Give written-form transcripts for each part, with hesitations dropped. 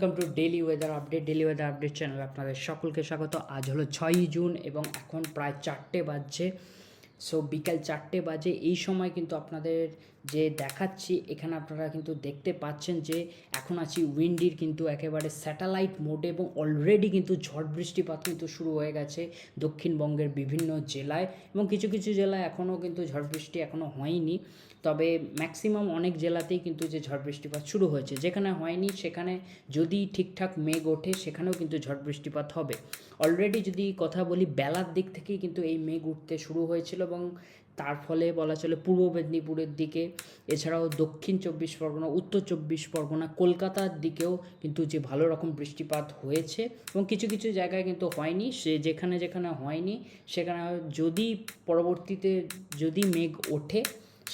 Welcome to daily weather update channel আপনাদের সকলকে স্বাগত। আজ হলো 6ই জুন এবং এখন প্রায় 4টে বাজছে। সো বিকাল 4টে বাজে। এই সময় কিন্তু আপনাদের যে দেখাচ্ছি এখানে আপনারা কিন্তু দেখতে পাচ্ছেন যে এখন আছি উইন্ডির কিন্তু একেবারে স্যাটেলাইট মোডে এবং অলরেডি কিন্তু ঝড় বৃষ্টিপাত কিন্তু শুরু হয়ে গেছে দক্ষিণবঙ্গের বিভিন্ন জেলায়, এবং কিছু কিছু জেলায় এখনও কিন্তু ঝড় বৃষ্টি এখনও হয়নি। তবে ম্যাক্সিমাম অনেক জেলাতেই কিন্তু যে ঝড় বৃষ্টিপাত শুরু হয়েছে, যেখানে হয়নি সেখানে যদি ঠিকঠাক মেঘ ওঠে সেখানেও কিন্তু ঝড় বৃষ্টিপাত হবে। অলরেডি যদি কথা বলি বেলার দিক থেকেই কিন্তু এই মেঘ উঠতে শুরু হয়েছিল এবং তার ফলে বলা চলে পূর্ব মেদিনীপুরের দিকে, এছাড়াও দক্ষিণ 24 পরগনা, উত্তর 24 পরগনা, কলকাতার দিকেও কিন্তু যে ভালো রকম বৃষ্টিপাত হয়েছে এবং কিছু কিছু জায়গায় কিন্তু হয়নি। সে যেখানে যেখানে হয়নি সেখানে যদি পরবর্তীতে যদি মেঘ ওঠে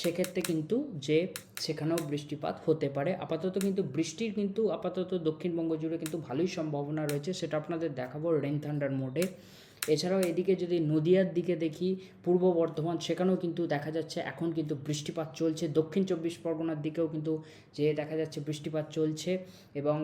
সেক্ষেত্রে কিন্তু যে সেখানেও বৃষ্টিপাত হতে পারে। আপাতত কিন্তু বৃষ্টির কিন্তু আপাতত দক্ষিণবঙ্গ জুড়ে কিন্তু ভালোই সম্ভাবনা রয়েছে, সেটা আপনাদের দেখাবো রেন থান্ডার মোডে। এছাড়াও এদিকে যদি নদিয়ার দিকে দেখি, পূর্ব বর্ধমান, সেখানেও কিন্তু দেখা যাচ্ছে এখন কিন্তু বৃষ্টিপাত চলছে। দক্ষিণ 24 পরগনার দিকেও কিন্তু যে দেখা যাচ্ছে বৃষ্টিপাত চলছে এবং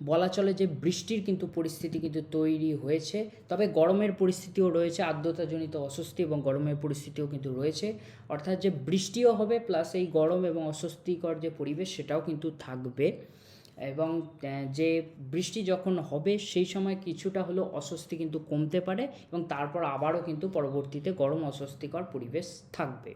বলা চলে যে বৃষ্টির কিন্তু পরিস্থিতি কিন্তু তৈরি হয়েছে। তবে গরমের পরিস্থিতিও রয়েছে, আর্দ্রতাজনিত অস্বস্তি এবং গরমের পরিস্থিতিও কিন্তু রয়েছে। অর্থাৎ যে বৃষ্টিও হবে প্লাস এই গরম এবং অস্বস্তিকর যে পরিবেশ সেটাও কিন্তু থাকবে। এবং যে বৃষ্টি যখন হবে সেই সময় কিছুটা হলেও অস্বস্তি কিন্তু কমতে পারে এবং তারপর আবারও কিন্তু পরবর্তীতে গরম অস্বস্তিকর পরিবেশ থাকবে।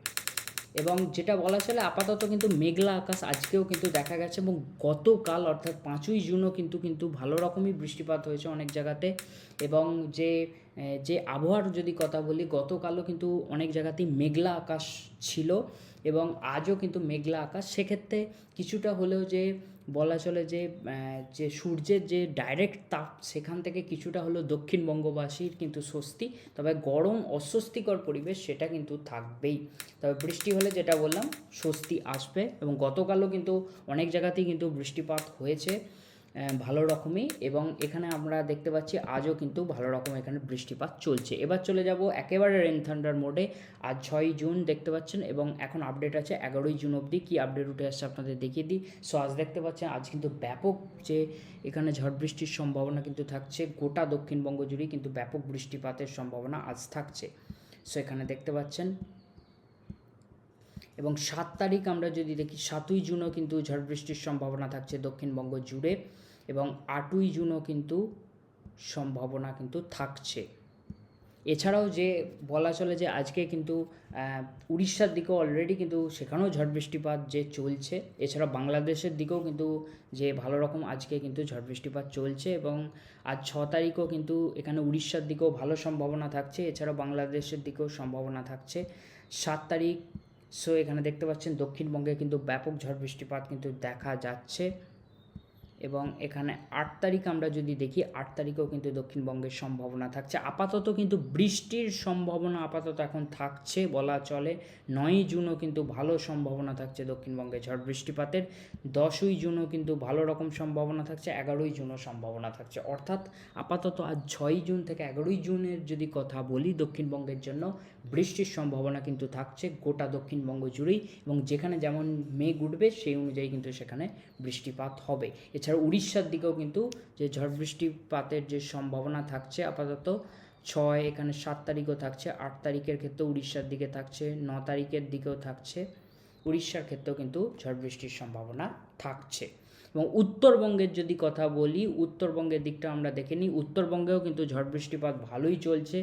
এবং যেটা বলা চলে আপাতত কিন্তু মেঘলা আকাশ আজকেও কিন্তু দেখা গেছে এবং গতকাল অর্থাৎ 5ই জুনও কিন্তু ভালো রকমই বৃষ্টিপাত হয়েছে অনেক জায়গাতে। এবং যে যে আবহাওয়ার যদি কথা বলি, গতকালও কিন্তু অনেক জায়গাতেই মেঘলা আকাশ ছিল এবং আজও কিন্তু মেঘলা আকাশ। সেক্ষেত্রে কিছুটা হলেও যে বলা চলে যে যে সূর্যের যে ডাইরেক্ট তাপ সেখান থেকে কিছুটা হলেও দক্ষিণবঙ্গবাসীর কিন্তু স্বস্তি, তবে গরম অস্বস্তিকর পরিবেশ সেটা কিন্তু থাকবেই। তবে বৃষ্টি হলে যেটা বললাম স্বস্তি আসবে এবং গতকালও কিন্তু অনেক জায়গাতেই কিন্তু বৃষ্টিপাত হয়েছে ভালো রকমই, এবং এখানে আমরা দেখতে পাচ্ছি আজও কিন্তু ভালো রকম এখানে বৃষ্টিপাত চলছে। এবার চলে যাব একেবারে রেন থান্ডার মোডে। আজ 6ই জুন দেখতে পাচ্ছেন এবং এখন আপডেট আছে 11ই জুন অবধি। কী আপডেট উঠে আসছে আপনাদের দেখিয়ে দিই। সো আজ দেখতে পাচ্ছেন আজ কিন্তু ব্যাপক যে এখানে ঝড় বৃষ্টির সম্ভাবনা কিন্তু থাকছে, গোটা দক্ষিণবঙ্গ জুড়েই কিন্তু ব্যাপক বৃষ্টিপাতের সম্ভাবনা আজ থাকছে। সো এখানে দেখতে পাচ্ছেন। এবং 7 তারিখ আমরা যদি দেখি 7ই জুনও কিন্তু ঝড় বৃষ্টির সম্ভাবনা থাকছে দক্ষিণবঙ্গ জুড়ে এবং 8ই জুনও কিন্তু সম্ভাবনা কিন্তু থাকছে। এছাড়াও যে বলা চলে যে আজকে কিন্তু উড়িষ্যার দিকেও অলরেডি কিন্তু সেখানেও ঝড় বৃষ্টিপাত যে চলছে। এছাড়া বাংলাদেশের দিকেও কিন্তু যে ভালো রকম আজকে কিন্তু ঝড় বৃষ্টিপাত চলছে এবং আজ 6 তারিখও কিন্তু এখানে উড়িষ্যার দিকেও ভালো সম্ভাবনা থাকছে, এছাড়াও বাংলাদেশের দিকেও সম্ভাবনা থাকছে 7 তারিখ। সো এখানে দেখতে পাচ্ছেন দক্ষিণবঙ্গে কিন্তু ব্যাপক ঝড় বৃষ্টিপাত কিন্তু দেখা যাচ্ছে। এবং এখানে 8 তারিখ আমরা যদি দেখি 8 তারিখেও কিন্তু দক্ষিণবঙ্গের সম্ভাবনা থাকছে। আপাতত কিন্তু বৃষ্টির সম্ভাবনা আপাতত এখন থাকছে বলা চলে। 9ই জুনও কিন্তু ভালো সম্ভাবনা থাকছে দক্ষিণবঙ্গে ঝড় বৃষ্টিপাতের। 10ই জুনও কিন্তু ভালো রকম সম্ভাবনা থাকছে। 11ই জুনও সম্ভাবনা থাকছে। অর্থাৎ আপাতত আজ 6ই জুন থেকে 11ই জুনের যদি কথা বলি দক্ষিণবঙ্গের জন্য বৃষ্টির সম্ভাবনা কিন্তু থাকছে গোটা দক্ষিণবঙ্গ জুড়েই, এবং যেখানে যেমন মেঘ উঠবে সেই অনুযায়ী কিন্তু সেখানে বৃষ্টিপাত হবে। এছাড়া উড়িষ্যার দিকেও কিন্তু যে ঝড় বৃষ্টিপাতের যে সম্ভাবনা থাকছে আপাতত 6, এখানে 7 তারিখও থাকছে, 8 তারিখের ক্ষেত্রেও উড়িষ্যার দিকে থাকছে, 9 তারিখের দিকেও থাকছে। উড়িষ্যার ক্ষেত্রেও কিন্তু ঝড় বৃষ্টির সম্ভাবনা থাকছে। এবং উত্তরবঙ্গের যদি কথা বলি, উত্তরবঙ্গের দিকটা আমরা দেখে নিই। উত্তরবঙ্গেও কিন্তু ঝড় বৃষ্টিপাত ভালোই চলছে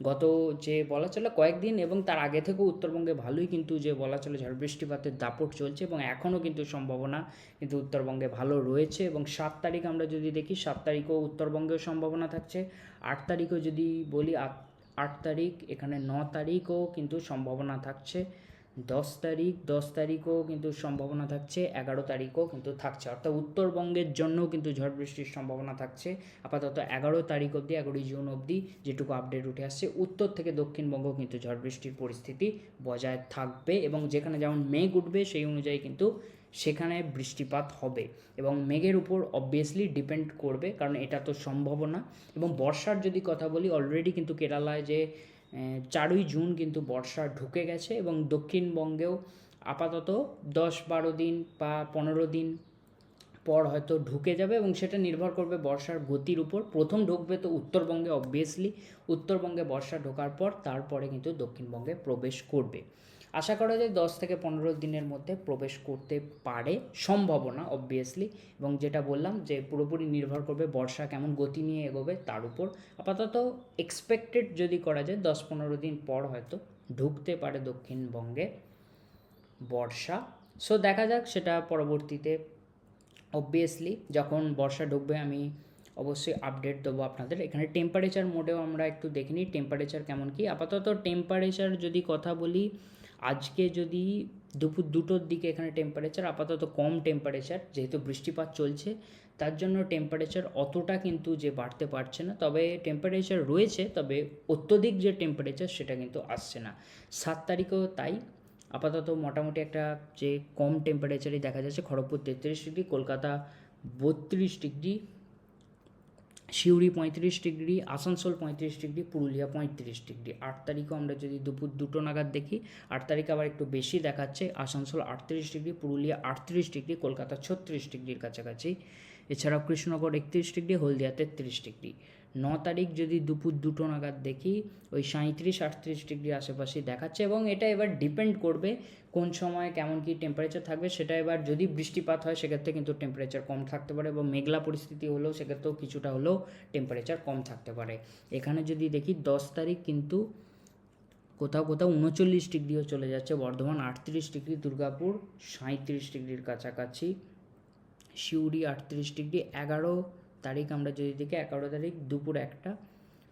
গত যে বলা চলে কয়েকদিন এবং তার আগে থেকেও উত্তরবঙ্গে ভালোই কিন্তু যে বলা চলে ঝড় বৃষ্টিপাতের দাপট চলছে এবং এখনও কিন্তু সম্ভাবনা কিন্তু উত্তরবঙ্গে ভালো রয়েছে। এবং 7 তারিখ আমরা যদি দেখি 7 তারিখও উত্তরবঙ্গেও সম্ভাবনা থাকছে। 8 তারিখও যদি বলি 8 তারিখ, এখানে 9 তারিখও কিন্তু সম্ভাবনা থাকছে। 10 তারিখও কিন্তু সম্ভাবনা থাকছে, 11 তারিখও কিন্তু থাকছে। অর্থাৎ উত্তরবঙ্গের জন্যও কিন্তু ঝড় বৃষ্টির সম্ভাবনা থাকছে আপাতত 11 তারিখ অবধি, 11ই জুন অবধি যেটুকু আপডেট উঠে আসছে। উত্তর থেকে দক্ষিণবঙ্গ কিন্তু ঝড় বৃষ্টির পরিস্থিতি বজায় থাকবে এবং যেখানে যেমন মেঘ উঠবে সেই অনুযায়ী কিন্তু সেখানে বৃষ্টিপাত হবে এবং মেঘের উপর অবভিয়াসলি ডিপেন্ড করবে, কারণ এটা তো সম্ভাবনা। এবং বর্ষার যদি কথা বলি, অলরেডি কিন্তু কেরালায় যে 4ই জুন কিন্তু বর্ষা ঢুকে গেছে এবং দক্ষিণবঙ্গেও আপাতত 10-12 দিন বা 15 দিন পর হয়তো ঢুকে যাবে এবং সেটা নির্ভর করবে বর্ষার গতির উপর। প্রথম ঢুকবে তো উত্তরবঙ্গে, অবভিয়াসলি উত্তরবঙ্গে বর্ষা ঢোকার পর তারপরে কিন্তু দক্ষিণবঙ্গে প্রবেশ করবে। আশা করা যায় 10 থেকে 15 দিনের মধ্যে প্রবেশ করতে পারে, সম্ভাবনা অবভিয়াসলি। এবং যেটা বললাম যে পুরোপুরি নির্ভর করবে বর্ষা কেমন গতি নিয়ে এগোবে তার উপর। আপাতত এক্সপেক্টেড যদি করা যায় 10-15 দিন পর হয়তো ঢুকতে পারে দক্ষিণবঙ্গে বর্ষা। সো দেখা যাক সেটা পরবর্তীতে, অবভিয়াসলি যখন বর্ষা ঢুকবে আমি অবশ্যই আপডেট দেবো আপনাদের। এখানে টেম্পারেচার মোডেও আমরা একটু দেখে নিই টেম্পারেচার কেমন কি। আপাতত টেম্পারেচার যদি কথা বলি, আজকে যদি দুপুর 2টোর দিকে এখানে টেম্পারেচার আপাতত কম টেম্পারেচার, যেহেতু বৃষ্টিপাত চলছে তার জন্য টেম্পারেচার অতটা কিন্তু যে বাড়তে পারছে না, তবে টেম্পারেচার রয়েছে, তবে অত্যধিক যে টেম্পারেচার সেটা কিন্তু আসছে না। 7 তারিখেও তাই, আপাতত মোটামুটি একটা যে কম টেম্পারেচারই দেখা যাচ্ছে। Kharagpur 33 degree, Kolkata 32 degree, Suri 35 degree, Asansol 35 degree, Purulia 35 degree. 8 তারিখও আমরা যদি দুপুর 2টো নাগাদ দেখি, 8 তারিখে আবার একটু বেশি দেখাচ্ছে, আসানসোল 38 ডিগ্রি, পুরুলিয়া 38 ডিগ্রি, কলকাতা 36 ডিগ্রির কাছাকাছি। এছাড়াও কৃষ্ণনগর 31 ডিগ্রি, হলদিয়া 33 ডিগ্রি। 9 তারিখ যদি দুপুর 2টো নাগাদ দেখি, ওই 37-38 ডিগ্রি আশেপাশেই দেখাচ্ছে। এবং এটা এবার ডিপেন্ড করবে কোন সময় কেমন কি টেম্পারেচার থাকবে সেটা। এবার যদি বৃষ্টিপাত হয় সেক্ষেত্রে কিন্তু টেম্পারেচার কম থাকতে পারে, এবং মেঘলা পরিস্থিতি হলেও সেক্ষেত্রেও কিছুটা হলেও টেম্পারেচার কম থাকতে পারে। এখানে যদি দেখি 10 তারিখ কিন্তু কোথাও কোথাও 39 ডিগ্রিও চলে যাচ্ছে, বর্ধমান 38 ডিগ্রি, দুর্গাপুর 37 ডিগ্রির কাছাকাছি, সিউড়ি 38 ডিগ্রি। 11 তারিখ আমরা যদি দেখি, 11 তারিখ দুপুর 1টা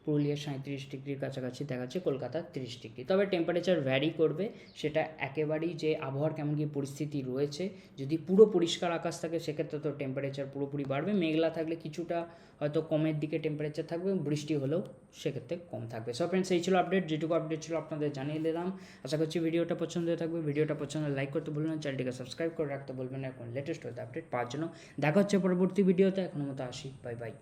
পুরুলিয়া 37 ডিগ্রির কাছাকাছি দেখাচ্ছে, কলকাতা 30 ডিগ্রি। তবে টেম্পারেচার ভ্যারি করবে, সেটা একেবারেই যে আবহাওয়ার কেমন কী পরিস্থিতি রয়েছে। যদি পুরো পরিষ্কার আকাশ থাকে সেক্ষেত্রে তো টেম্পারেচার পুরোপুরি বাড়বে, মেঘলা থাকলে কিছুটা হয়তো কমের দিকে টেম্পারেচার থাকবে, বৃষ্টি হলেও সেক্ষেত্রে কম থাকবে। সো ফ্রেন্ডস, এই ছিল আপডেট, যেটুকু আপডেট ছিল আপনাদের জানিয়ে দিলাম। আশা করছি ভিডিওটা পছন্দ হয়ে থাকবে। ভিডিওটা পছন্দ লাইক করতে ভুলবেন না, চ্যানেলটিকে সাবস্ক্রাইব করে রাখতে বলবেন না এখন লেটেস্ট হতে আপডেট পাওয়ার জন্য। দেখা হচ্ছে পরবর্তী ভিডিওতে, এখনো মতো আসি, বাই বাই।